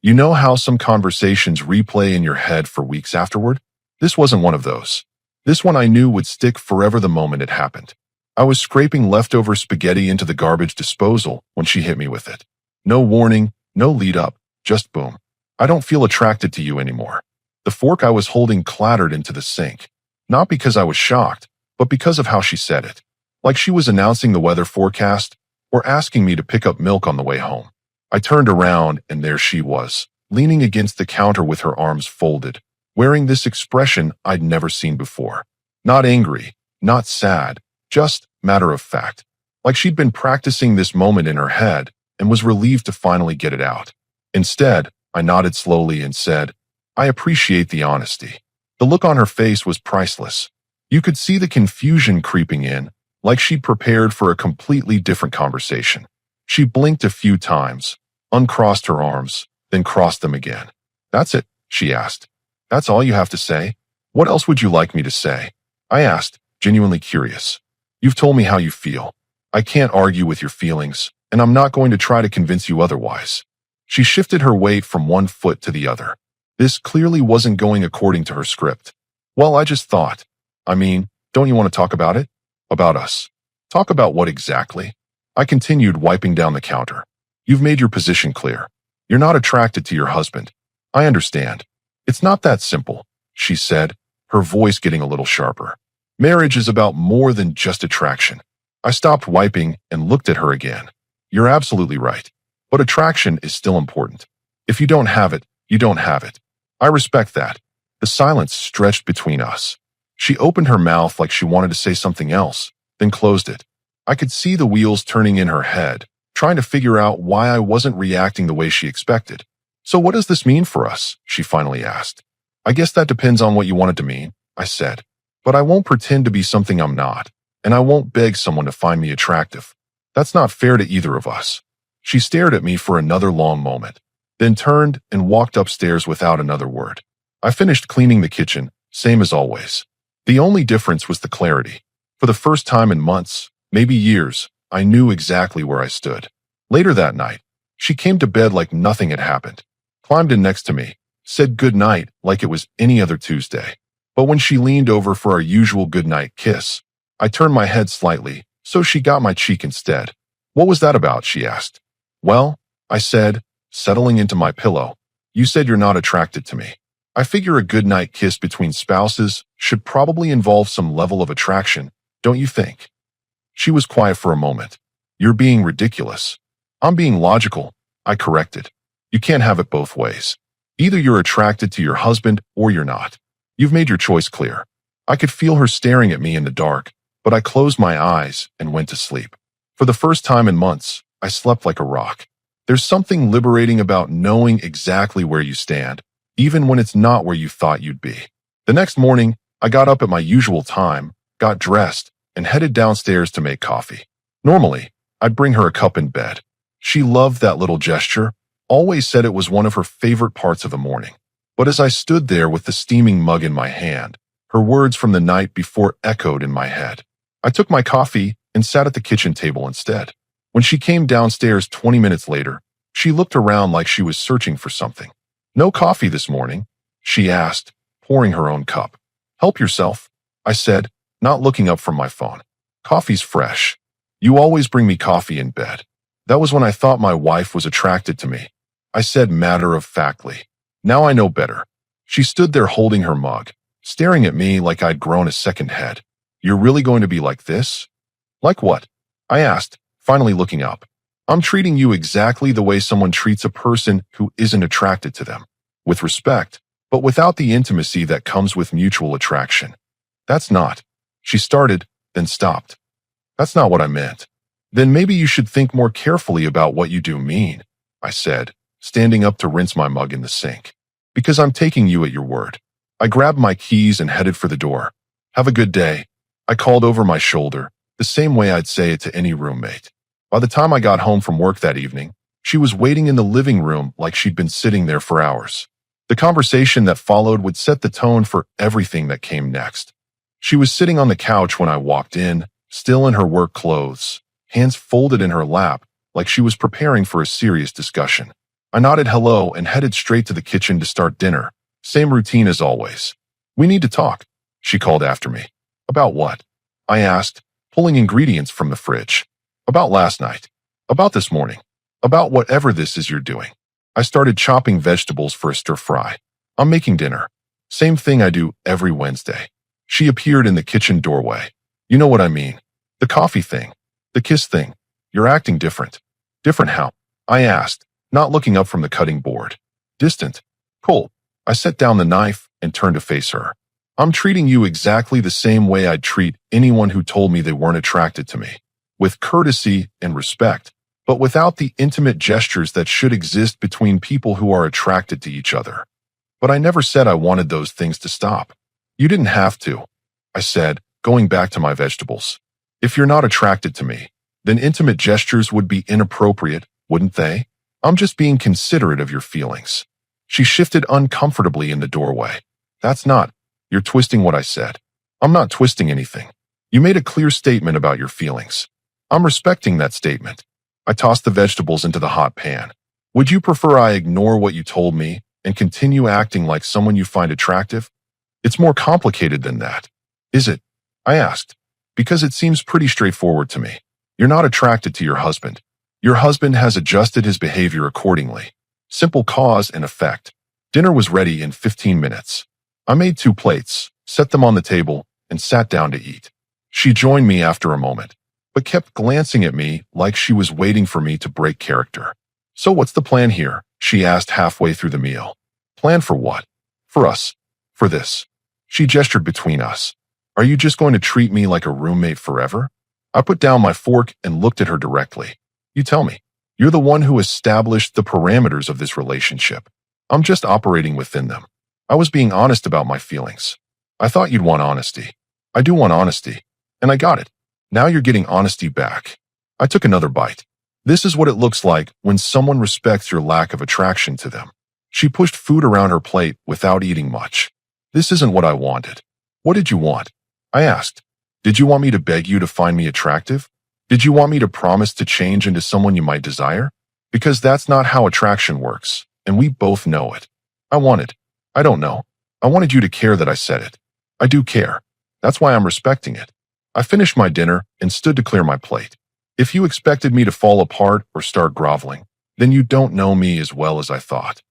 You know how some conversations replay in your head for weeks afterward? This wasn't one of those. This one I knew would stick forever the moment it happened. I was scraping leftover spaghetti into the garbage disposal when she hit me with it. No warning, no lead up, just boom. I don't feel attracted to you anymore. The fork I was holding clattered into the sink. Not because I was shocked, but because of how she said it. Like she was announcing the weather forecast or asking me to pick up milk on the way home. I turned around and there she was, leaning against the counter with her arms folded, wearing this expression I'd never seen before. Not angry, not sad, just matter of fact. Like she'd been practicing this moment in her head and was relieved to finally get it out. Instead, I nodded slowly and said, I appreciate the honesty. The look on her face was priceless. You could see the confusion creeping in, like she'd prepared for a completely different conversation. She blinked a few times, uncrossed her arms, then crossed them again. That's it, she asked. That's all you have to say? What else would you like me to say? I asked, genuinely curious. You've told me how you feel. I can't argue with your feelings, and I'm not going to try to convince you otherwise. She shifted her weight from one foot to the other. This clearly wasn't going according to her script. Well, I just thought. I mean, don't you want to talk about it? About us. Talk about what exactly? I continued, wiping down the counter. You've made your position clear. You're not attracted to your husband. I understand. It's not that simple, she said, her voice getting a little sharper. Marriage is about more than just attraction. I stopped wiping and looked at her again. You're absolutely right. But attraction is still important. If you don't have it, you don't have it. I respect that. The silence stretched between us. She opened her mouth like she wanted to say something else, then closed it. I could see the wheels turning in her head, trying to figure out why I wasn't reacting the way she expected. So what does this mean for us? She finally asked. I guess that depends on what you want it to mean, I said. But I won't pretend to be something I'm not, and I won't beg someone to find me attractive. That's not fair to either of us. She stared at me for another long moment, then turned and walked upstairs without another word. I finished cleaning the kitchen, same as always. The only difference was the clarity. For the first time in months, maybe years, I knew exactly where I stood. Later that night, she came to bed like nothing had happened, climbed in next to me, said good night like it was any other Tuesday. But when she leaned over for our usual goodnight kiss, I turned my head slightly, so she got my cheek instead. What was that about? She asked. Well, I said, settling into my pillow, you said you're not attracted to me. I figure a goodnight kiss between spouses should probably involve some level of attraction, don't you think? She was quiet for a moment. You're being ridiculous. I'm being logical, I corrected. You can't have it both ways. Either you're attracted to your husband or you're not. You've made your choice clear. I could feel her staring at me in the dark, but I closed my eyes and went to sleep. For the first time in months, I slept like a rock. There's something liberating about knowing exactly where you stand, even when it's not where you thought you'd be. The next morning, I got up at my usual time, got dressed, and headed downstairs to make coffee. Normally, I'd bring her a cup in bed. She loved that little gesture, always said it was one of her favorite parts of the morning. But as I stood there with the steaming mug in my hand, her words from the night before echoed in my head. I took my coffee and sat at the kitchen table instead. When she came downstairs 20 minutes later, she looked around like she was searching for something. No coffee this morning, she asked, pouring her own cup. Help yourself, I said, not looking up from my phone. Coffee's fresh. You always bring me coffee in bed. That was when I thought my wife was attracted to me. I said matter-of-factly. Now I know better. She stood there holding her mug, staring at me like I'd grown a second head. You're really going to be like this? Like what? I asked, finally looking up. I'm treating you exactly the way someone treats a person who isn't attracted to them. With respect, but without the intimacy that comes with mutual attraction. That's not. She started, then stopped. That's not what I meant. Then maybe you should think more carefully about what you do mean, I said, standing up to rinse my mug in the sink. Because I'm taking you at your word. I grabbed my keys and headed for the door. Have a good day, I called over my shoulder, the same way I'd say it to any roommate. By the time I got home from work that evening, she was waiting in the living room like she'd been sitting there for hours. The conversation that followed would set the tone for everything that came next. She was sitting on the couch when I walked in, still in her work clothes, hands folded in her lap, like she was preparing for a serious discussion. I nodded hello and headed straight to the kitchen to start dinner. Same routine as always. We need to talk, she called after me. About what? I asked, pulling ingredients from the fridge. About last night. About this morning. About whatever this is you're doing. I started chopping vegetables for a stir fry. I'm making dinner. Same thing I do every Wednesday. She appeared in the kitchen doorway. You know what I mean. The coffee thing. The kiss thing. You're acting different. Different how? I asked, not looking up from the cutting board. Distant. Cold. I set down the knife and turned to face her. I'm treating you exactly the same way I'd treat anyone who told me they weren't attracted to me. With courtesy and respect, but without the intimate gestures that should exist between people who are attracted to each other. But I never said I wanted those things to stop. You didn't have to, I said, going back to my vegetables. If you're not attracted to me, then intimate gestures would be inappropriate, wouldn't they? I'm just being considerate of your feelings. She shifted uncomfortably in the doorway. That's not. You're twisting what I said. I'm not twisting anything. You made a clear statement about your feelings. I'm respecting that statement. I tossed the vegetables into the hot pan. Would you prefer I ignore what you told me and continue acting like someone you find attractive? It's more complicated than that. Is it? I asked. Because it seems pretty straightforward to me. You're not attracted to your husband. Your husband has adjusted his behavior accordingly. Simple cause and effect. Dinner was ready in 15 minutes. I made 2 plates, set them on the table, and sat down to eat. She joined me after a moment, but kept glancing at me like she was waiting for me to break character. So what's the plan here? She asked halfway through the meal. Plan for what? For us. For this. She gestured between us. Are you just going to treat me like a roommate forever? I put down my fork and looked at her directly. You tell me. You're the one who established the parameters of this relationship. I'm just operating within them. I was being honest about my feelings. I thought you'd want honesty. I do want honesty. And I got it. Now you're getting honesty back. I took another bite. This is what it looks like when someone respects your lack of attraction to them. She pushed food around her plate without eating much. This isn't what I wanted. What did you want? I asked. Did you want me to beg you to find me attractive? Did you want me to promise to change into someone you might desire? Because that's not how attraction works, and we both know it. I don't know. I wanted you to care that I said it. I do care. That's why I'm respecting it. I finished my dinner and stood to clear my plate. If you expected me to fall apart or start groveling, then you don't know me as well as I thought.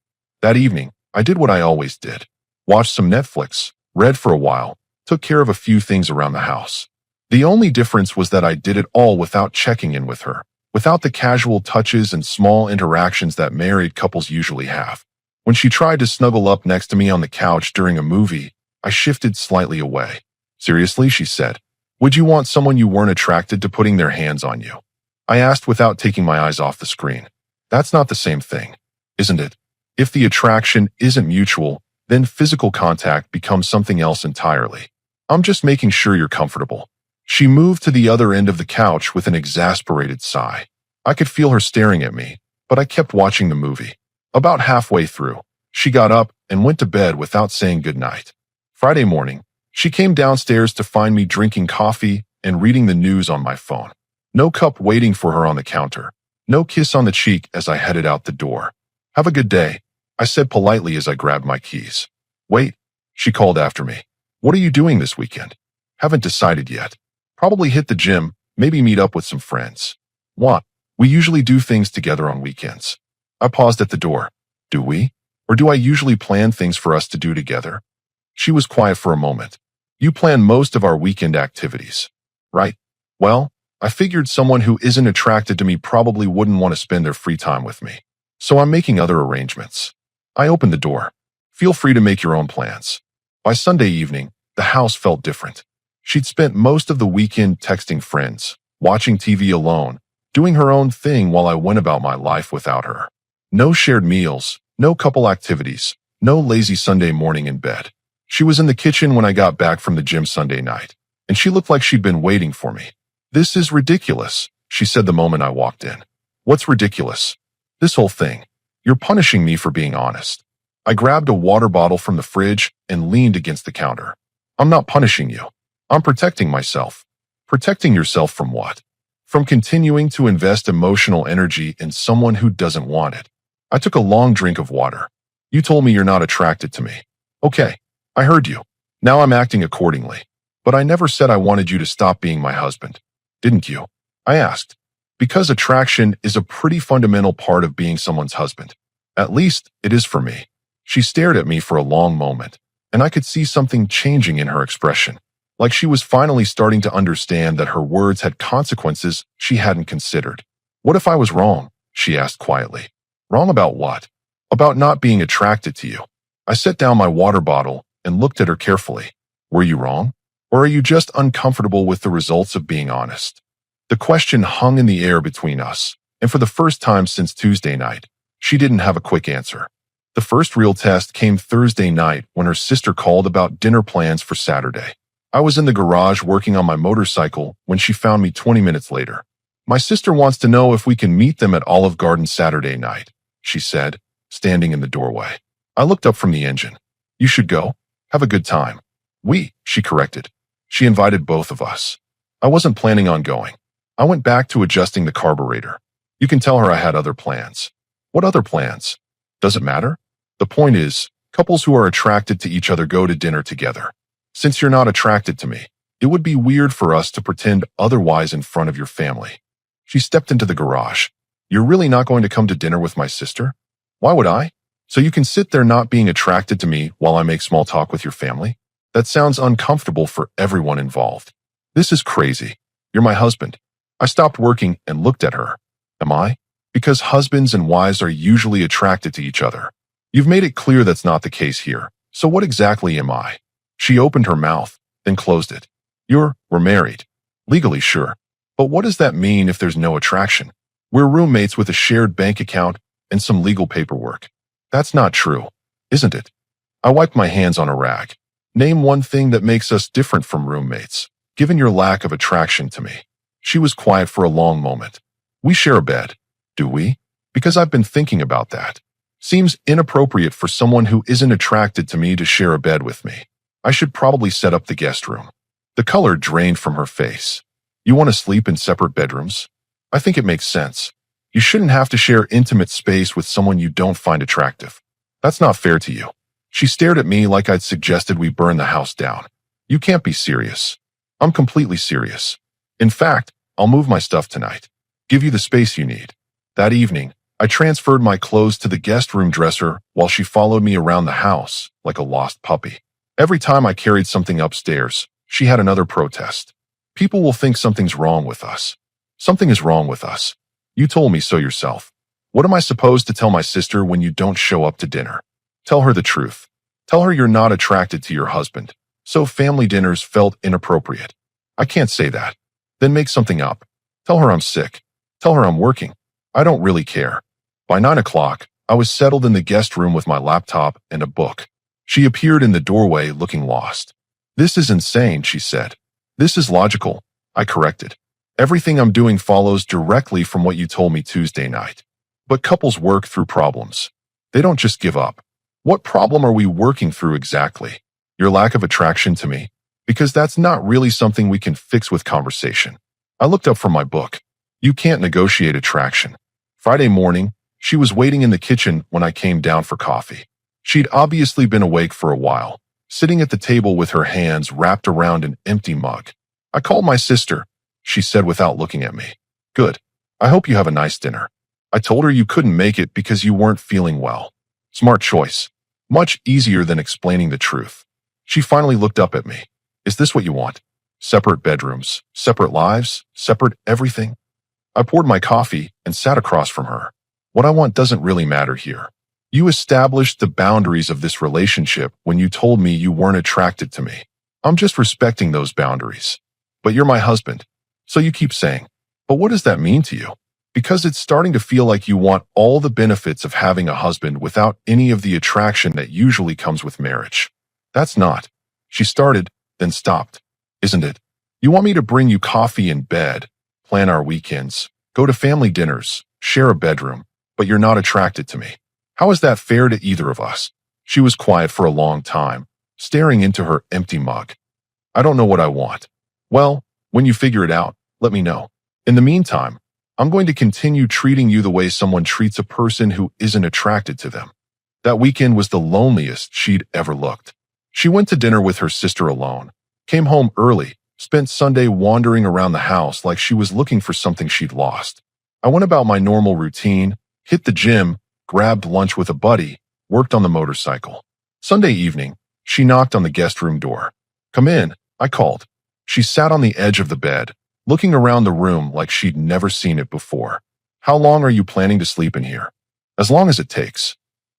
That evening, I did what I always did. Watched some Netflix, read for a while, took care of a few things around the house. The only difference was that I did it all without checking in with her, without the casual touches and small interactions that married couples usually have. When she tried to snuggle up next to me on the couch during a movie, I shifted slightly away. Seriously, she said. Would you want someone you weren't attracted to putting their hands on you? I asked without taking my eyes off the screen. That's not the same thing, isn't it? If the attraction isn't mutual, then physical contact becomes something else entirely. I'm just making sure you're comfortable. She moved to the other end of the couch with an exasperated sigh. I could feel her staring at me, but I kept watching the movie. About halfway through, she got up and went to bed without saying goodnight. Friday morning, she came downstairs to find me drinking coffee and reading the news on my phone. No cup waiting for her on the counter. No kiss on the cheek as I headed out the door. Have a good day, I said politely as I grabbed my keys. Wait, she called after me. What are you doing this weekend? Haven't decided yet. Probably hit the gym, maybe meet up with some friends. What? We usually do things together on weekends. I paused at the door. Do we? Or do I usually plan things for us to do together? She was quiet for a moment. You plan most of our weekend activities, right? Well, I figured someone who isn't attracted to me probably wouldn't want to spend their free time with me. So I'm making other arrangements. I opened the door. Feel free to make your own plans. By Sunday evening, the house felt different. She'd spent most of the weekend texting friends, watching TV alone, doing her own thing while I went about my life without her. No shared meals, no couple activities, no lazy Sunday morning in bed. She was in the kitchen when I got back from the gym Sunday night, and she looked like she'd been waiting for me. This is ridiculous, she said the moment I walked in. What's ridiculous? This whole thing. You're punishing me for being honest. I grabbed a water bottle from the fridge and leaned against the counter. I'm not punishing you. I'm protecting myself. Protecting yourself from what? From continuing to invest emotional energy in someone who doesn't want it. I took a long drink of water. You told me you're not attracted to me. Okay, I heard you. Now I'm acting accordingly. But I never said I wanted you to stop being my husband. Didn't you? I asked. Because attraction is a pretty fundamental part of being someone's husband. At least, it is for me. She stared at me for a long moment, and I could see something changing in her expression. Like she was finally starting to understand that her words had consequences she hadn't considered. What if I was wrong? She asked quietly. Wrong about what? About not being attracted to you. I set down my water bottle and looked at her carefully. Were you wrong? Or are you just uncomfortable with the results of being honest? The question hung in the air between us, and for the first time since Tuesday night, she didn't have a quick answer. The first real test came Thursday night when her sister called about dinner plans for Saturday. I was in the garage working on my motorcycle when she found me 20 minutes later. My sister wants to know if we can meet them at Olive Garden Saturday night, she said, standing in the doorway. I looked up from the engine. You should go. Have a good time. She corrected. She invited both of us. I wasn't planning on going. I went back to adjusting the carburetor. You can tell her I had other plans. What other plans? Does it matter? The point is, couples who are attracted to each other go to dinner together. Since you're not attracted to me, it would be weird for us to pretend otherwise in front of your family. She stepped into the garage. You're really not going to come to dinner with my sister? Why would I? So you can sit there not being attracted to me while I make small talk with your family? That sounds uncomfortable for everyone involved. This is crazy. You're my husband. I stopped working and looked at her. Am I? Because husbands and wives are usually attracted to each other. You've made it clear that's not the case here. So what exactly am I? She opened her mouth, then closed it. We're married. Legally, sure. But what does that mean if there's no attraction? We're roommates with a shared bank account and some legal paperwork. That's not true, isn't it? I wiped my hands on a rag. Name one thing that makes us different from roommates, given your lack of attraction to me. She was quiet for a long moment. We share a bed. Do we? Because I've been thinking about that. Seems inappropriate for someone who isn't attracted to me to share a bed with me. I should probably set up the guest room. The color drained from her face. You want to sleep in separate bedrooms? I think it makes sense. You shouldn't have to share intimate space with someone you don't find attractive. That's not fair to you. She stared at me like I'd suggested we burn the house down. You can't be serious. I'm completely serious. In fact, I'll move my stuff tonight. Give you the space you need. That evening, I transferred my clothes to the guest room dresser while she followed me around the house like a lost puppy. Every time I carried something upstairs, she had another protest. People will think something's wrong with us. Something is wrong with us. You told me so yourself. What am I supposed to tell my sister when you don't show up to dinner? Tell her the truth. Tell her you're not attracted to your husband, so family dinners felt inappropriate. I can't say that. Then make something up. Tell her I'm sick. Tell her I'm working. I don't really care. By 9 o'clock, I was settled in the guest room with my laptop and a book. She appeared in the doorway looking lost. This is insane, she said. This is logical, I corrected. Everything I'm doing follows directly from what you told me Tuesday night. But couples work through problems. They don't just give up. What problem are we working through exactly? Your lack of attraction to me? Because that's not really something we can fix with conversation. I looked up from my book. You can't negotiate attraction. Friday morning, she was waiting in the kitchen when I came down for coffee. She'd obviously been awake for a while, sitting at the table with her hands wrapped around an empty mug. I called my sister, she said without looking at me. Good. I hope you have a nice dinner. I told her you couldn't make it because you weren't feeling well. Smart choice. Much easier than explaining the truth. She finally looked up at me. Is this what you want? Separate bedrooms, separate lives, separate everything? I poured my coffee and sat across from her. What I want doesn't really matter here. You established the boundaries of this relationship when you told me you weren't attracted to me. I'm just respecting those boundaries. But you're my husband. So you keep saying, but what does that mean to you? Because it's starting to feel like you want all the benefits of having a husband without any of the attraction that usually comes with marriage. That's not. She started, then stopped. Isn't it? You want me to bring you coffee in bed, plan our weekends, go to family dinners, share a bedroom, but you're not attracted to me. How is that fair to either of us? She was quiet for a long time, staring into her empty mug. I don't know what I want. Well, when you figure it out, let me know. In the meantime, I'm going to continue treating you the way someone treats a person who isn't attracted to them. That weekend was the loneliest she'd ever looked. She went to dinner with her sister alone, came home early, spent Sunday wandering around the house like she was looking for something she'd lost. I went about my normal routine, hit the gym, grabbed lunch with a buddy, worked on the motorcycle. Sunday evening, she knocked on the guest room door. "Come in," I called. She sat on the edge of the bed, looking around the room like she'd never seen it before. "How long are you planning to sleep in here?" "As long as it takes."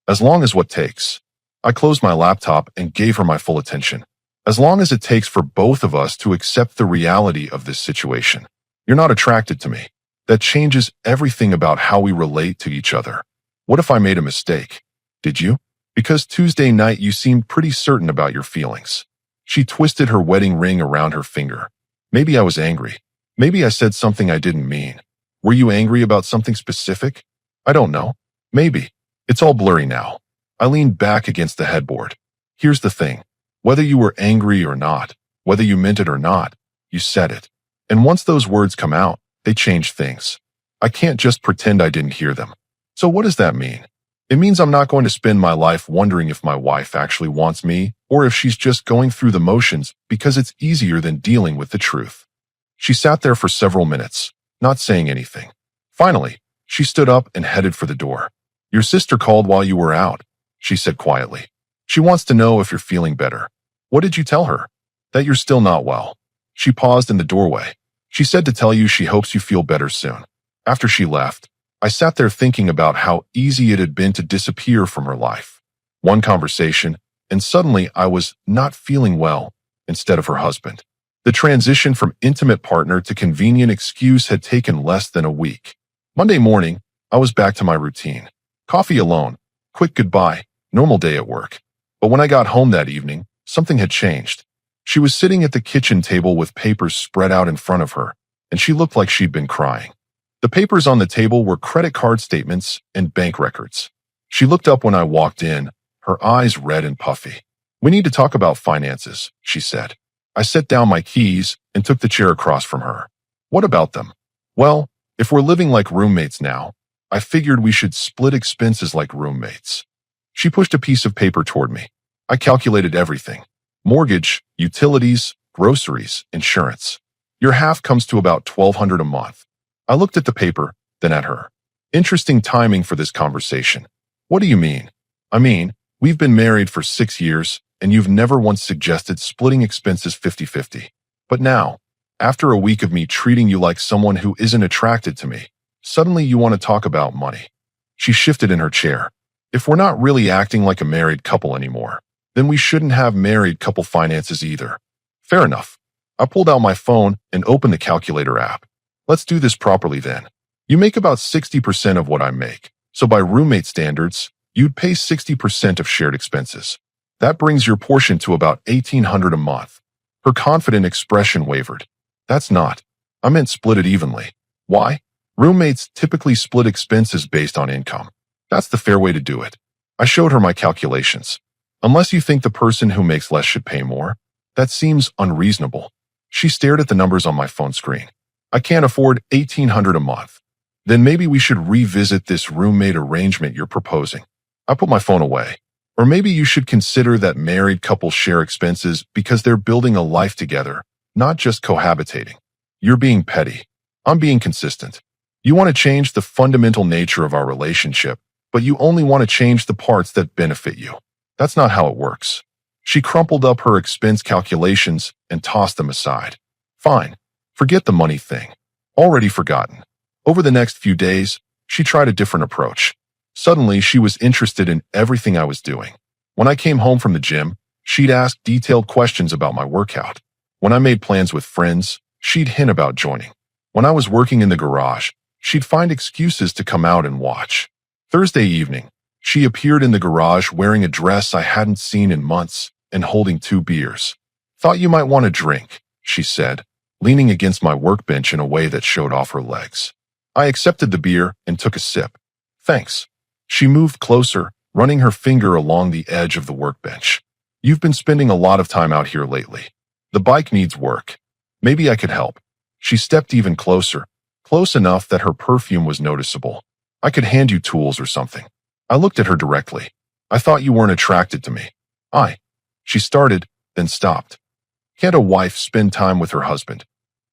"As long as what takes?" I closed my laptop and gave her my full attention. "As long as it takes for both of us to accept the reality of this situation. You're not attracted to me. That changes everything about how we relate to each other. What if I made a mistake?" "Did you? Because Tuesday night you seemed pretty certain about your feelings." She twisted her wedding ring around her finger. "Maybe I was angry. Maybe I said something I didn't mean. Were you angry about something specific?" "I don't know. Maybe. It's all blurry now." I leaned back against the headboard. "Here's the thing. Whether you were angry or not, whether you meant it or not, you said it. And once those words come out, they change things. I can't just pretend I didn't hear them." "So what does that mean?" "It means I'm not going to spend my life wondering if my wife actually wants me or if she's just going through the motions because it's easier than dealing with the truth." She sat there for several minutes, not saying anything. Finally, she stood up and headed for the door. "Your sister called while you were out," she said quietly. "She wants to know if you're feeling better." "What did you tell her?" "That you're still not well." She paused in the doorway. "She said to tell you she hopes you feel better soon." After she left, I sat there thinking about how easy it had been to disappear from her life. One conversation, and suddenly I was not feeling well instead of her husband. The transition from intimate partner to convenient excuse had taken less than a week. Monday morning, I was back to my routine. Coffee alone, quick goodbye, normal day at work. But when I got home that evening, something had changed. She was sitting at the kitchen table with papers spread out in front of her, and she looked like she'd been crying. The papers on the table were credit card statements and bank records. She looked up when I walked in, her eyes red and puffy. "We need to talk about finances," she said. I set down my keys and took the chair across from her. "What about them?" "Well, if we're living like roommates now, I figured we should split expenses like roommates." She pushed a piece of paper toward me. I calculated everything. Mortgage, utilities, groceries, insurance. "Your half comes to about $1,200 a month." I looked at the paper, then at her. "Interesting timing for this conversation." "What do you mean?" "I mean, we've been married for 6 years, and you've never once suggested splitting expenses 50-50. But now, after a week of me treating you like someone who isn't attracted to me, suddenly you want to talk about money." She shifted in her chair. "If we're not really acting like a married couple anymore, then we shouldn't have married couple finances either." "Fair enough." I pulled out my phone and opened the calculator app. "Let's do this properly then. You make about 60% of what I make, so by roommate standards, you'd pay 60% of shared expenses. That brings your portion to about $1,800 a month." Her confident expression wavered. "That's not. I meant split it evenly." "Why?" "Roommates typically split expenses based on income. That's the fair way to do it." I showed her my calculations. "Unless you think the person who makes less should pay more, that seems unreasonable." She stared at the numbers on my phone screen. "I can't afford $1,800 a month." "Then maybe we should revisit this roommate arrangement you're proposing." I put my phone away. "Or maybe you should consider that married couples share expenses because they're building a life together, not just cohabitating." "You're being petty. I'm being consistent. You want to change the fundamental nature of our relationship, but you only want to change the parts that benefit you. That's not how it works." She crumpled up her expense calculations and tossed them aside. "Fine. Forget the money thing. Already forgotten." Over the next few days, she tried a different approach. Suddenly, she was interested in everything I was doing. When I came home from the gym, she'd ask detailed questions about my workout. When I made plans with friends, she'd hint about joining. When I was working in the garage, she'd find excuses to come out and watch. Thursday evening, she appeared in the garage wearing a dress I hadn't seen in months and holding 2 beers. "Thought you might want a drink," she said, leaning against my workbench in a way that showed off her legs. I accepted the beer and took a sip. "Thanks." She moved closer, running her finger along the edge of the workbench. "You've been spending a lot of time out here lately. The bike needs work. Maybe I could help." She stepped even closer, close enough that her perfume was noticeable. I could hand you tools or something. I looked at her directly. I thought you weren't attracted to me. She started, then stopped. Can't a wife spend time with her husband?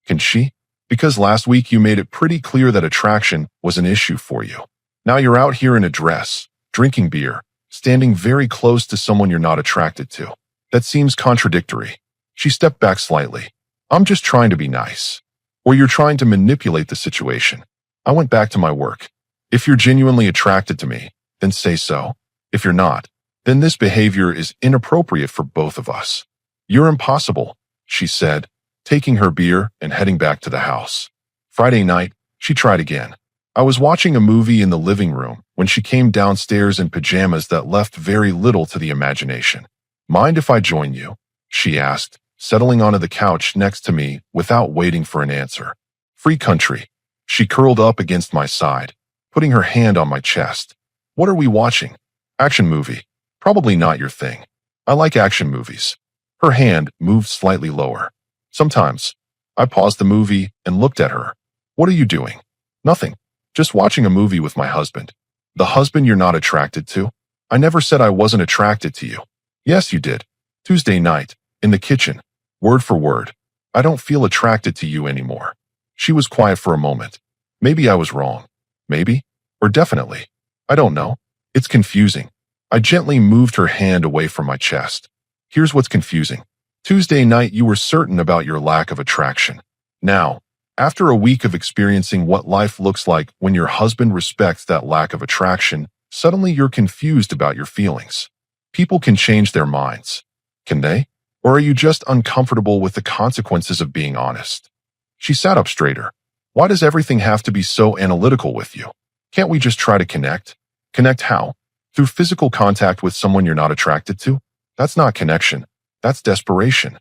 Can she? Because last week you made it pretty clear that attraction was an issue for you. Now you're out here in a dress, drinking beer, standing very close to someone you're not attracted to. That seems contradictory. She stepped back slightly. I'm just trying to be nice. Or you're trying to manipulate the situation. I went back to my work. If you're genuinely attracted to me, then say so. If you're not, then this behavior is inappropriate for both of us. You're impossible, she said, taking her beer and heading back to the house. Friday night, she tried again. I was watching a movie in the living room when she came downstairs in pajamas that left very little to the imagination. Mind if I join you? She asked, settling onto the couch next to me without waiting for an answer. Free country. She curled up against my side, putting her hand on my chest. What are we watching? Action movie. Probably not your thing. I like action movies. Her hand moved slightly lower. Sometimes. I paused the movie and looked at her. What are you doing? Nothing. Just watching a movie with my husband. The husband you're not attracted to? I never said I wasn't attracted to you. Yes, you did. Tuesday night, in the kitchen. Word for word. I don't feel attracted to you anymore. She was quiet for a moment. Maybe I was wrong. Maybe. Or definitely. I don't know. It's confusing. I gently moved her hand away from my chest. Here's what's confusing. Tuesday night you were certain about your lack of attraction. Now, after a week of experiencing what life looks like when your husband respects that lack of attraction, suddenly you're confused about your feelings. People can change their minds. Can they? Or are you just uncomfortable with the consequences of being honest? She sat up straighter. Why does everything have to be so analytical with you? Can't we just try to connect? Connect how? Through physical contact with someone you're not attracted to? That's not connection. That's desperation.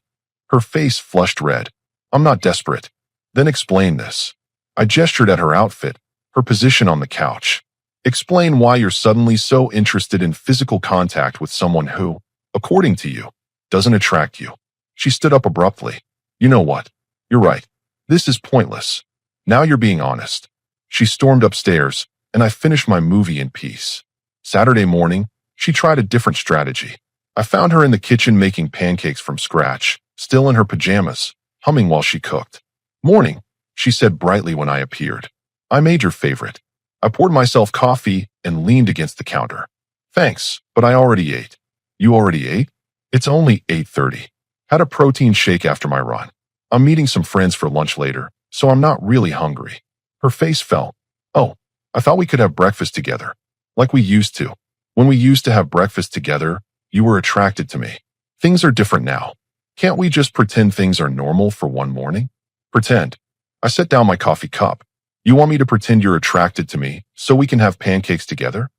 Her face flushed red. I'm not desperate. Then explain this. I gestured at her outfit, her position on the couch. Explain why you're suddenly so interested in physical contact with someone who, according to you, doesn't attract you. She stood up abruptly. You know what? You're right. This is pointless. Now you're being honest. She stormed upstairs, and I finished my movie in peace. Saturday morning, she tried a different strategy. I found her in the kitchen making pancakes from scratch, still in her pajamas, humming while she cooked. Morning, she said brightly when I appeared. I made your favorite. I poured myself coffee and leaned against the counter. Thanks, but I already ate. You already ate? It's only 8:30. Had a protein shake after my run. I'm meeting some friends for lunch later, so I'm not really hungry. Her face fell. Oh, I thought we could have breakfast together. Like we used to. When we used to have breakfast together, you were attracted to me. Things are different now. Can't we just pretend things are normal for one morning? Pretend. I set down my coffee cup. You want me to pretend you're attracted to me so we can have pancakes together?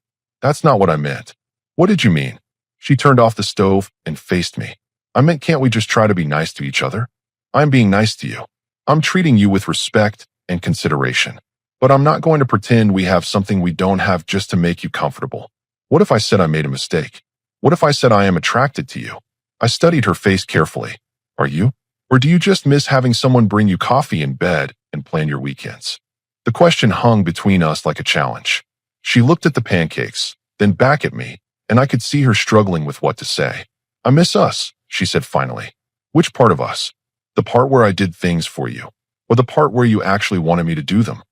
That's not what I meant. What did you mean? She turned off the stove and faced me. I meant can't we just try to be nice to each other? I'm being nice to you. I'm treating you with respect and consideration. But I'm not going to pretend we have something we don't have just to make you comfortable. What if I said I made a mistake? What if I said I am attracted to you? I studied her face carefully. Are you? Or do you just miss having someone bring you coffee in bed and plan your weekends? The question hung between us like a challenge. She looked at the pancakes, then back at me, and I could see her struggling with what to say. I miss us, she said finally. Which part of us? The part where I did things for you, or the part where you actually wanted me to do them?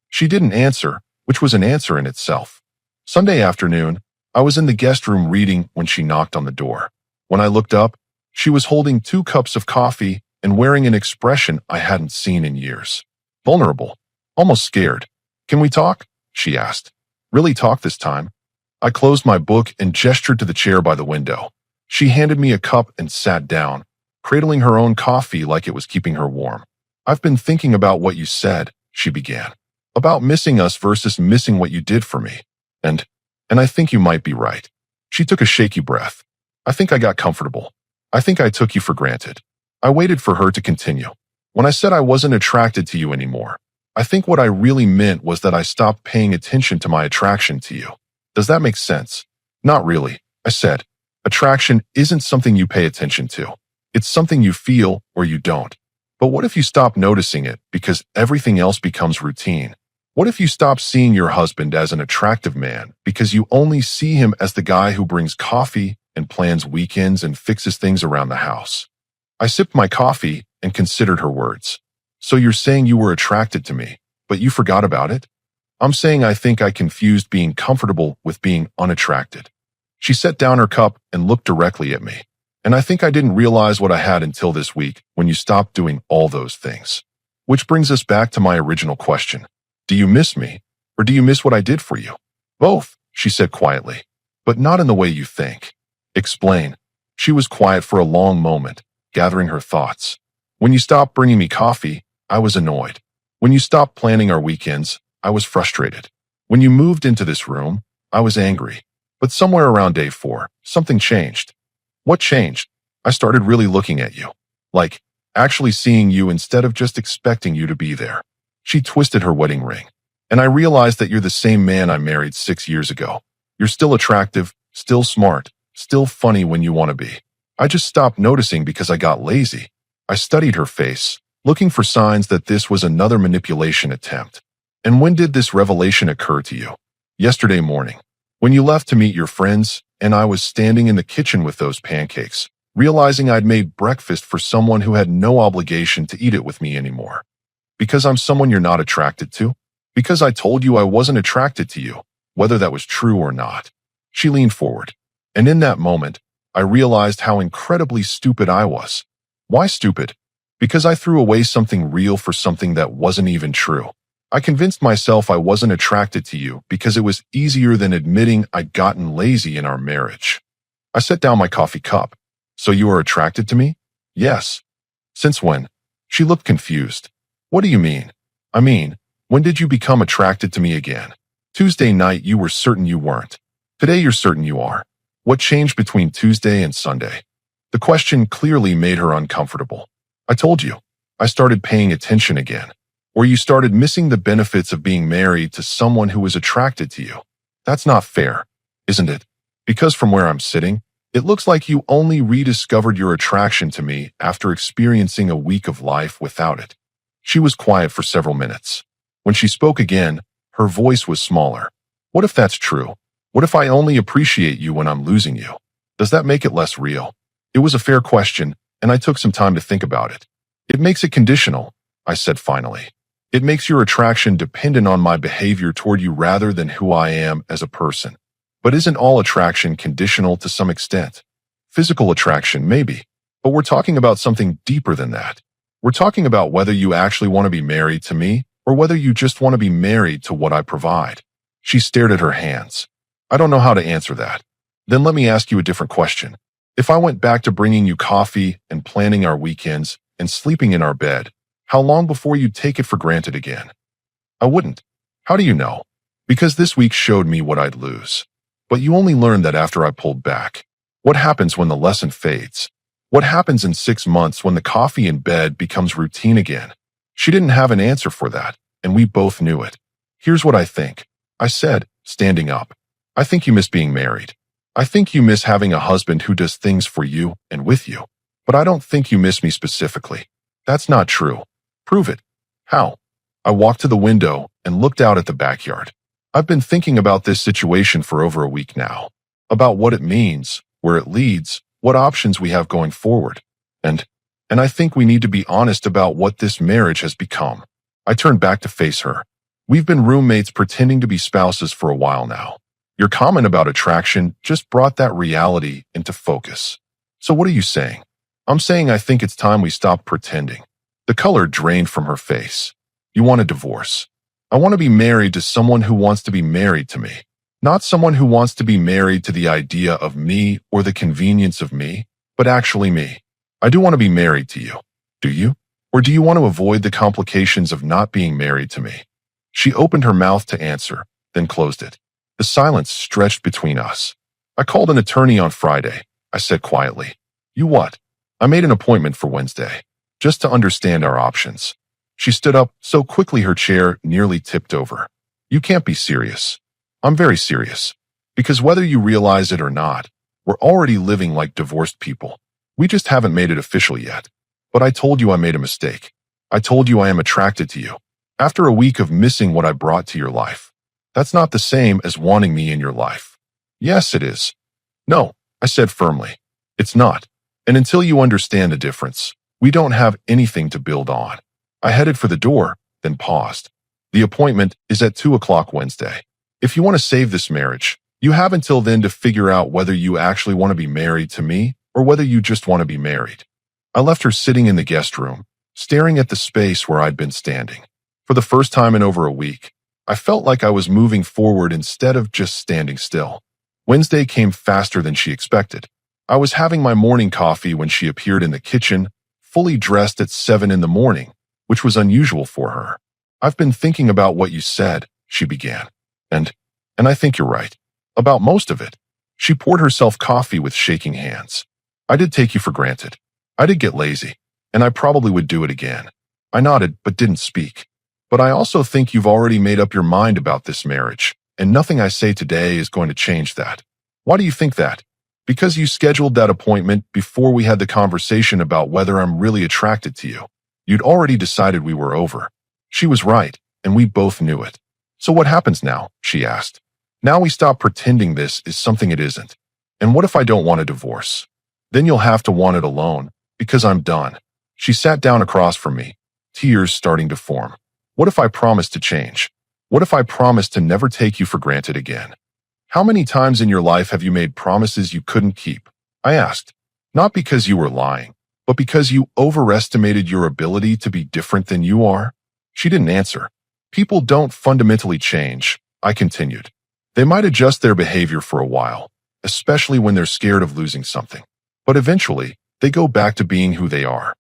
She didn't answer, which was an answer in itself. Sunday afternoon, I was in the guest room reading when she knocked on the door. When I looked up, she was holding 2 cups of coffee and wearing an expression I hadn't seen in years. Vulnerable, almost scared. Can we talk? She asked. Really talk this time? I closed my book and gestured to the chair by the window. She handed me a cup and sat down, cradling her own coffee like it was keeping her warm. I've been thinking about what you said, she began. About missing us versus missing what you did for me. And I think you might be right. She took a shaky breath. I think I got comfortable. I think I took you for granted. I waited for her to continue. When I said I wasn't attracted to you anymore, I think what I really meant was that I stopped paying attention to my attraction to you. Does that make sense? Not really, I said. Attraction isn't something you pay attention to. It's something you feel or you don't. But what if you stop noticing it because everything else becomes routine? What if you stop seeing your husband as an attractive man because you only see him as the guy who brings coffee and plans weekends and fixes things around the house? I sipped my coffee and considered her words. So you're saying you were attracted to me, but you forgot about it? I'm saying I think I confused being comfortable with being unattracted. She set down her cup and looked directly at me. And I think I didn't realize what I had until this week when you stopped doing all those things. Which brings us back to my original question. Do you miss me, or do you miss what I did for you? Both, she said quietly, but not in the way you think. Explain. She was quiet for a long moment, gathering her thoughts. When you stopped bringing me coffee, I was annoyed. When you stopped planning our weekends, I was frustrated. When you moved into this room, I was angry. But somewhere around day 4, something changed. What changed? I started really looking at you. Like, actually seeing you instead of just expecting you to be there. She twisted her wedding ring. And I realized that you're the same man I married 6 years ago. You're still attractive, still smart, still funny when you want to be. I just stopped noticing because I got lazy. I studied her face, looking for signs that this was another manipulation attempt. And when did this revelation occur to you? Yesterday morning. When you left to meet your friends, and I was standing in the kitchen with those pancakes, realizing I'd made breakfast for someone who had no obligation to eat it with me anymore. Because I'm someone you're not attracted to? Because I told you I wasn't attracted to you, whether that was true or not. She leaned forward. And in that moment, I realized how incredibly stupid I was. Why stupid? Because I threw away something real for something that wasn't even true. I convinced myself I wasn't attracted to you because it was easier than admitting I'd gotten lazy in our marriage. I set down my coffee cup. So you are attracted to me? Yes. Since when? She looked confused. What do you mean? I mean, when did you become attracted to me again? Tuesday night you were certain you weren't. Today you're certain you are. What changed between Tuesday and Sunday? The question clearly made her uncomfortable. I told you. I started paying attention again. Or you started missing the benefits of being married to someone who was attracted to you. That's not fair, isn't it? Because from where I'm sitting, it looks like you only rediscovered your attraction to me after experiencing a week of life without it. She was quiet for several minutes. When she spoke again, her voice was smaller. What if that's true? What if I only appreciate you when I'm losing you? Does that make it less real? It was a fair question, and I took some time to think about it. It makes it conditional, I said finally. It makes your attraction dependent on my behavior toward you rather than who I am as a person. But isn't all attraction conditional to some extent? Physical attraction, maybe. But we're talking about something deeper than that. We're talking about whether you actually want to be married to me or whether you just want to be married to what I provide. She stared at her hands. I don't know how to answer that. Then let me ask you a different question. If I went back to bringing you coffee and planning our weekends and sleeping in our bed, how long before you'd take it for granted again? I wouldn't. How do you know? Because this week showed me what I'd lose. But you only learned that after I pulled back. What happens when the lesson fades? What happens in 6 months when the coffee in bed becomes routine again? She didn't have an answer for that, and we both knew it. Here's what I think, I said, standing up. I think you miss being married. I think you miss having a husband who does things for you and with you. But I don't think you miss me specifically. That's not true. Prove it. How? I walked to the window and looked out at the backyard. I've been thinking about this situation for over a week now. About what it means, where it leads, what options we have going forward. And I think we need to be honest about what this marriage has become. I turned back to face her. We've been roommates pretending to be spouses for a while now. Your comment about attraction just brought that reality into focus. So what are you saying? I'm saying I think it's time we stop pretending. The color drained from her face. You want a divorce. I want to be married to someone who wants to be married to me. Not someone who wants to be married to the idea of me or the convenience of me, but actually me. I do want to be married to you. Do you? Or do you want to avoid the complications of not being married to me? She opened her mouth to answer, then closed it. The silence stretched between us. I called an attorney on Friday, I said quietly. You what? I made an appointment for Wednesday. Just to understand our options. She stood up so quickly her chair nearly tipped over. You can't be serious. I'm very serious. Because whether you realize it or not, we're already living like divorced people. We just haven't made it official yet. But I told you I made a mistake. I told you I am attracted to you. After a week of missing what I brought to your life. That's not the same as wanting me in your life. Yes, it is. No, I said firmly. It's not. And until you understand the difference, we don't have anything to build on. I headed for the door, then paused. The appointment is at 2 o'clock Wednesday. If you want to save this marriage, you have until then to figure out whether you actually want to be married to me or whether you just want to be married. I left her sitting in the guest room, staring at the space where I'd been standing. For the first time in over a week, I felt like I was moving forward instead of just standing still. Wednesday came faster than she expected. I was having my morning coffee when she appeared in the kitchen, fully dressed at 7 in the morning, which was unusual for her. I've been thinking about what you said, she began. And I think you're right. About most of it. She poured herself coffee with shaking hands. I did take you for granted. I did get lazy, and I probably would do it again. I nodded, but didn't speak. But I also think you've already made up your mind about this marriage, and nothing I say today is going to change that. Why do you think that? Because you scheduled that appointment before we had the conversation about whether I'm really attracted to you. You'd already decided we were over. She was right, and we both knew it. So what happens now? She asked. Now we stop pretending this is something it isn't. And what if I don't want a divorce? Then you'll have to want it alone, because I'm done. She sat down across from me, tears starting to form. What if I promise to change? What if I promise to never take you for granted again? How many times in your life have you made promises you couldn't keep? I asked. Not because you were lying, but because you overestimated your ability to be different than you are? She didn't answer. People don't fundamentally change, I continued. They might adjust their behavior for a while, especially when they're scared of losing something. But eventually, they go back to being who they are.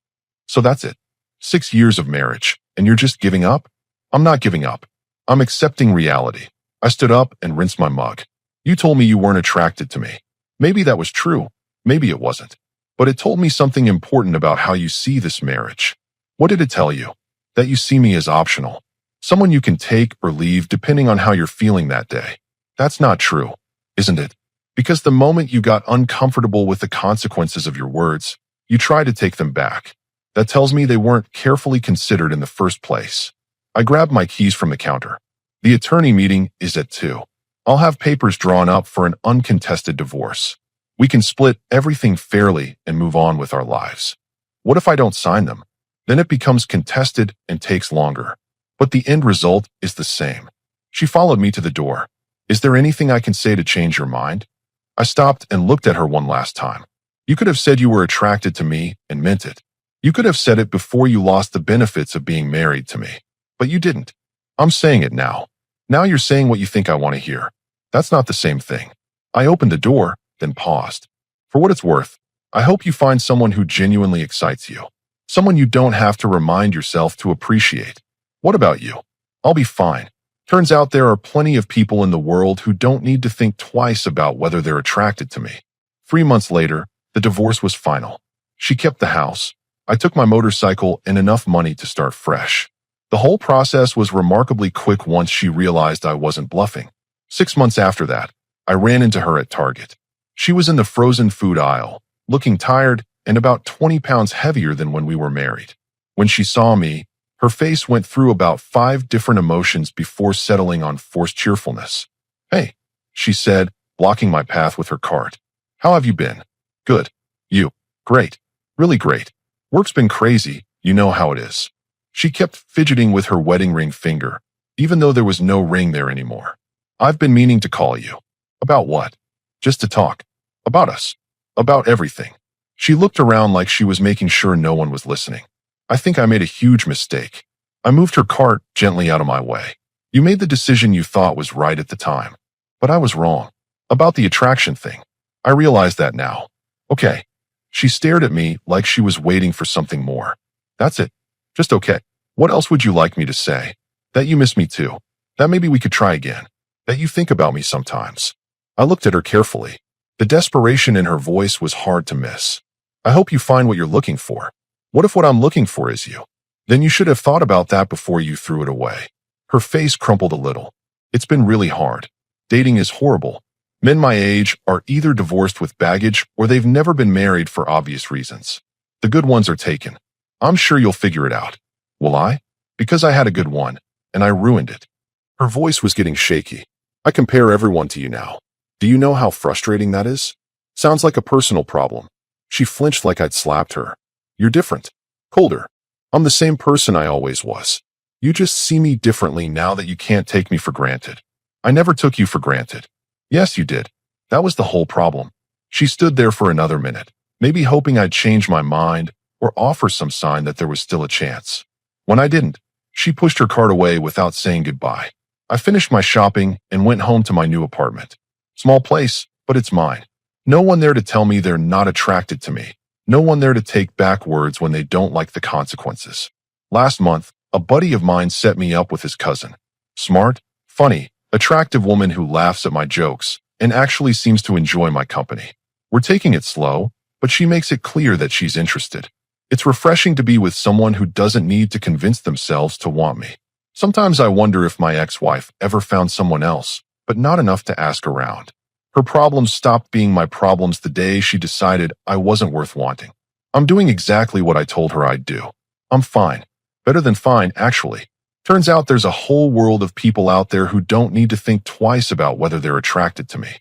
So that's it. 6 years of marriage, and you're just giving up? I'm not giving up. I'm accepting reality. I stood up and rinsed my mug. You told me you weren't attracted to me. Maybe that was true. Maybe it wasn't. But it told me something important about how you see this marriage. What did it tell you? That you see me as optional. Someone you can take or leave depending on how you're feeling that day. That's not true, isn't it? Because the moment you got uncomfortable with the consequences of your words, you tried to take them back. That tells me they weren't carefully considered in the first place. I grabbed my keys from the counter. The attorney meeting is at 2. I'll have papers drawn up for an uncontested divorce. We can split everything fairly and move on with our lives. What if I don't sign them? Then it becomes contested and takes longer. But the end result is the same. She followed me to the door. Is there anything I can say to change your mind? I stopped and looked at her one last time. You could have said you were attracted to me and meant it. You could have said it before you lost the benefits of being married to me. But you didn't. I'm saying it now. Now you're saying what you think I want to hear. That's not the same thing. I opened the door, then paused. For what it's worth, I hope you find someone who genuinely excites you. Someone you don't have to remind yourself to appreciate. What about you? I'll be fine. Turns out there are plenty of people in the world who don't need to think twice about whether they're attracted to me. 3 months later, the divorce was final. She kept the house. I took my motorcycle and enough money to start fresh. The whole process was remarkably quick once she realized I wasn't bluffing. 6 months after that, I ran into her at Target. She was in the frozen food aisle, looking tired and about 20 pounds heavier than when we were married. When she saw me, her face went through about 5 different emotions before settling on forced cheerfulness. Hey, she said, blocking my path with her cart. How have you been? Good. You? Great. Really great. Work's been crazy, you know how it is. She kept fidgeting with her wedding ring finger, even though there was no ring there anymore. I've been meaning to call you. About what? Just to talk. About us. About everything. She looked around like she was making sure no one was listening. I think I made a huge mistake. I moved her cart gently out of my way. You made the decision you thought was right at the time. But I was wrong. About the attraction thing. I realize that now. Okay. She stared at me like she was waiting for something more. That's it. Just okay. What else would you like me to say? That you miss me too. That maybe we could try again. That you think about me sometimes. I looked at her carefully. The desperation in her voice was hard to miss. I hope you find what you're looking for. What if what I'm looking for is you? Then you should have thought about that before you threw it away. Her face crumpled a little. It's been really hard. Dating is horrible. Men my age are either divorced with baggage or they've never been married for obvious reasons. The good ones are taken. I'm sure you'll figure it out. Will I? Because I had a good one, and I ruined it. Her voice was getting shaky. I compare everyone to you now. Do you know how frustrating that is? Sounds like a personal problem. She flinched like I'd slapped her. You're different. Colder. I'm the same person I always was. You just see me differently now that you can't take me for granted. I never took you for granted. Yes, you did. That was the whole problem. She stood there for another minute, maybe hoping I'd change my mind or offer some sign that there was still a chance. When I didn't, she pushed her cart away without saying goodbye. I finished my shopping and went home to my new apartment. Small place, but it's mine. No one there to tell me they're not attracted to me. No one there to take back words when they don't like the consequences. Last month, a buddy of mine set me up with his cousin. Smart, funny, attractive woman who laughs at my jokes and actually seems to enjoy my company. We're taking it slow, but she makes it clear that she's interested. It's refreshing to be with someone who doesn't need to convince themselves to want me. Sometimes I wonder if my ex-wife ever found someone else, but not enough to ask around. Her problems stopped being my problems the day she decided I wasn't worth wanting. I'm doing exactly what I told her I'd do. I'm fine. Better than fine, actually. Turns out there's a whole world of people out there who don't need to think twice about whether they're attracted to me.